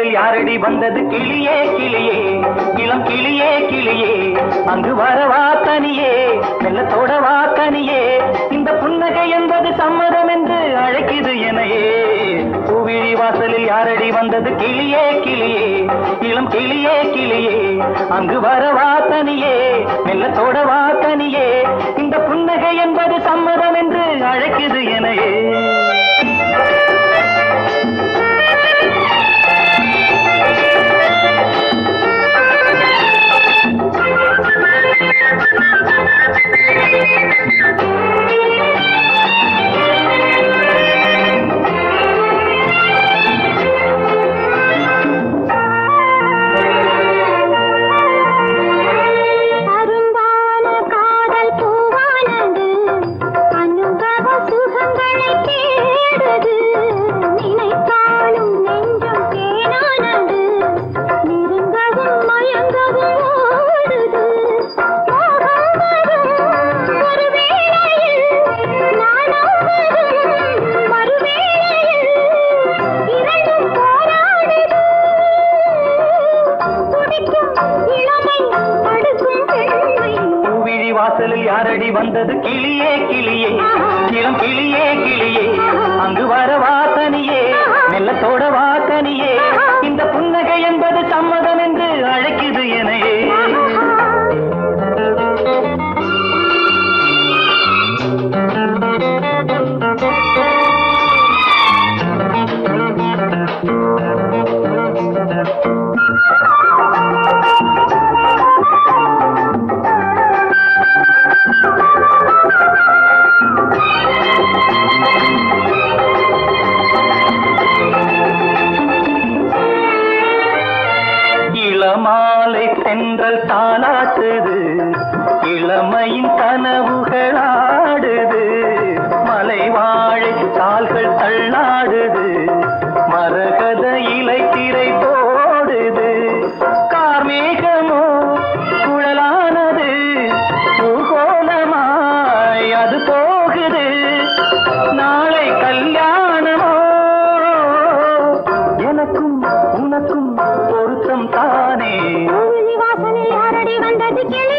வாசலில் யாரடி வந்தது கிளியே கிளியே இளம் கிளியே கிளியே அங்கு வரவா தனியே வெள்ளத்தோடவா கனியே இந்த புன்னகை என்பது சம்மதம் என்று அழைக்குது எனையே பூவிழி வாசலில் யாரடி வந்தது கிளியே கிளியே இளம் கிளியே கிளியே அங்கு வரவா தனியே வெள்ளத்தோடவா கனியே இந்த புன்னகை என்பது சம்மதம் என்று அழைக்குது எனையே வாசலில் யாரடி வந்தது கிளியே கிளியே இளம் கிளியே கிளியே அங்கு வரவா தனியே மெல்லத்தோடவா கனியே இந்த புன்னகை என்பது சம்மதம் என்று அழைக்குது எனையே இளமாலை தென்றல் தாளாட்டுது இளமையின் கனவுகளாடுது மலை வாழை கால்கள் தள்ளாடுது மரகத இலை திரை போடுது கார்மேகமோ குழலானது பூகோளமாய் அது போகுது நாளை கல்யாணமோ எனக்கும் உனக்கும் பொருத்தம் தானே வாசலில் யாரடி வந்தது கிளி